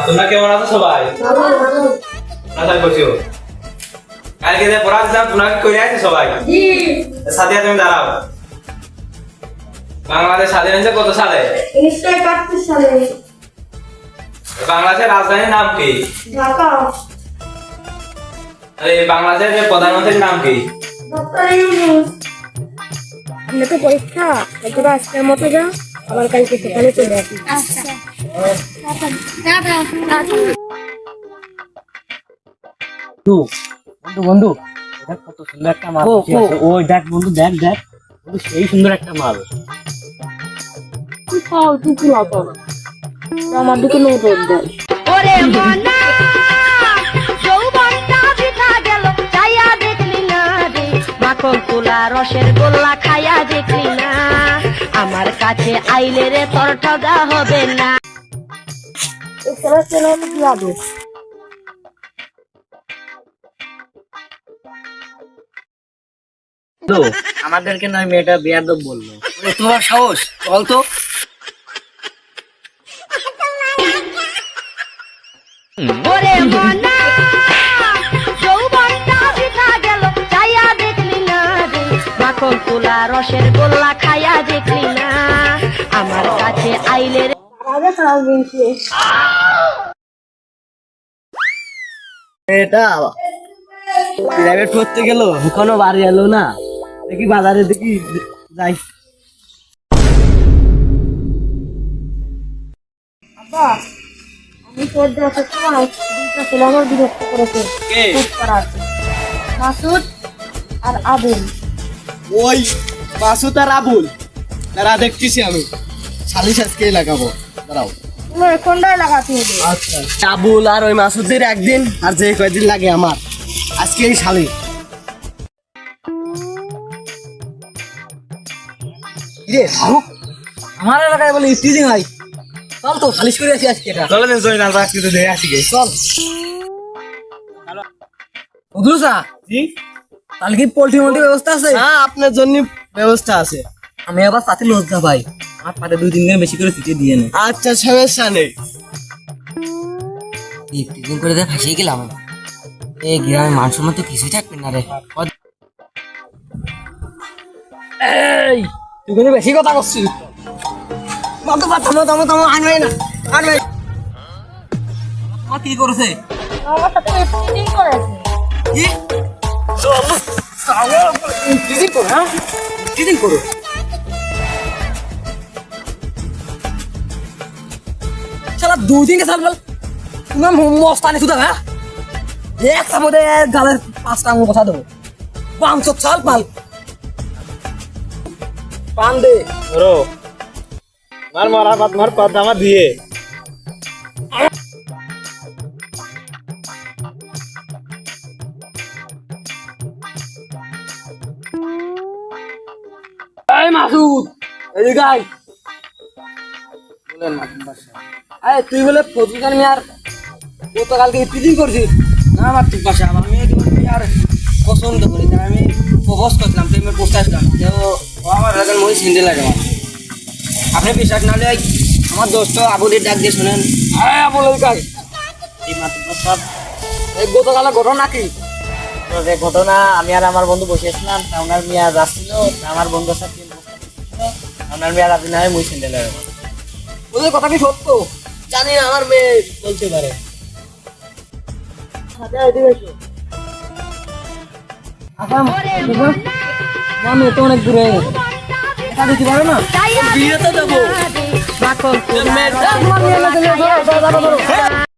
তোমরা কেমন আছো সবাই? কালকে যে পড়া দিলাম তোমরা কি করে আছো সবাই? সাদিয়া তুমি দাঁড়াও। বাংলাদেশ স্বাধীন হয়েছে কত সালে? 1971 সালে। বাংলাদেশের রাজধানীর নাম কি? ঢাকা। আরে বাংলাদেশের প্রধানমন্ত্রীর নাম কি? ডক্টর ইউনূস। আমরা তো পরীক্ষা তোরা আজকের মতো যা, আবার কালকে সেখানে চলে আসি। আচ্ছা বন্ধু বন্ধু দেখ কত সুন্দর একটা মাল ওই দেখ বন্ধু দেখ দেখ বন্ধু সেই সুন্দর একটা মাল তুই খাও, তুই কি লাগাও আমার দিকে নজর দেয়। ওরে মনা যৌবনটা বিতা গেল চাইয়া দেখলি না রে মাখন তুলা রসের গোল্লা খাইয়া দেখলি না আমার কাছে আইলে রে তোর ঠগা হবে না। এই ছেলের ছেলে আমি কি আদৌ আমাদেরকে নয় মেয়েটা বেয়াদব বললো তোমার সাহস চল তো ওরে মনা যৌবনটা বিতা গেল চাইয়া দেখলি না রে মাখন তুলা রসের গোল্লা খাইয়া দেখলি না আমার কাছে আইলে রে আগে খারাপ জিনিস মেয়েটা প্রাইভেট পড়তে গেল এখনো বাড়ি এলো না দেখি বাজারে দেখি যাই আব্বা, আমি তোর দেখার সময় দুইটা ছেলে আমার বিরক্ত করেছে। খুব খারাপ। মাসুদ আর আবুল। ওই মাসুদ আর আবুল তারা দেখতেছি আমি শালিশ আজকে লাগাবো দাঁড়াও তুমি এখনটাই লাগাতে হবে। আচ্ছা আবুল আর ওই মাসুদের একদিন আর যে কয়দিন লাগে আমার আজকে এই শালি রে ফারুক আমার এলাকায় বলে ইফতিজিং হয় চল তো খালিশ করে আসি আজকে এটা চলে দিন জয়নাল আজকে তো দেখে আসি গে। চল বুঝলুসা জি তাহলে কি পোল্ট্রি মোল্ট্রি ব্যবস্থা আছে? হ্যাঁ আপনার জন্য ব্যবস্থা আছে। আমি আবার সাথে লজ্জা ভাই আমার পাতে 2-3 দিন বেশি করে ছুটি দিয়ে নে। আচ্ছা সমস্যা নেই। ইফতিজিং করে দিয়ে ফাঁসিয়ে গেলাম এই গ্রামের মান সম্মান তো কিছুই থাকবে না রে। এই তুই কিন্তু বেশি কথা করছিস মত থামো থামো থামো আনবে না আনবে কি করেছে আমার সাথে মিটিং করেছে। কি ইফতিজিং করো হ্যাঁ ইফতিজিং করো শালা 2 দিন কে সাল বল তুমি মস্তানি সুদা হ্যাঁ এক সামনে গালের 5টা আঙুল বসা দেবো পাঁচ চাল পাল পান দে ধরো মার মারা বাদ মার পাদ আমার দিয়ে এই মাসুদ এদিকে আয় বলেন মাসুদ বাসা এই তুই বলে ফজলুখান মিয়ার গতকালকে ইফতিজিং করছিস না আমার ঠিক বাসা আমি আর পছন্দ করি তাই আমি প্রপোজ করছিলাম প্রেমের পোস্টার আসলাম তো ও আমার এলাকার মই সিন্ডে লাগে আমার আপনি বিশ্বাস না হলে আমার দোস্ত আবুদের ডাক দিয়ে শুনেন হ্যাঁ বলে কাজ এই মাসুদ বাসা এই গতকালের ঘটনা কি যে ঘটনা আমি আর আমার বন্ধু বসেছিলাম ওনার মিয়া যাচ্ছিল আমার বন্ধুর সাথে ওনার মিয়া রাজি না হয় মুই সিন্ডেলের ওদের কথা কি সত্য জানি না আমার মেয়ে বলতে পারে আমি তো অনেক দূরে এটা দিতে পারো না চাইয়া বিয়ে তো দেবো মাখন তুলা রসের গোল্লা খাইয়া দেখলি না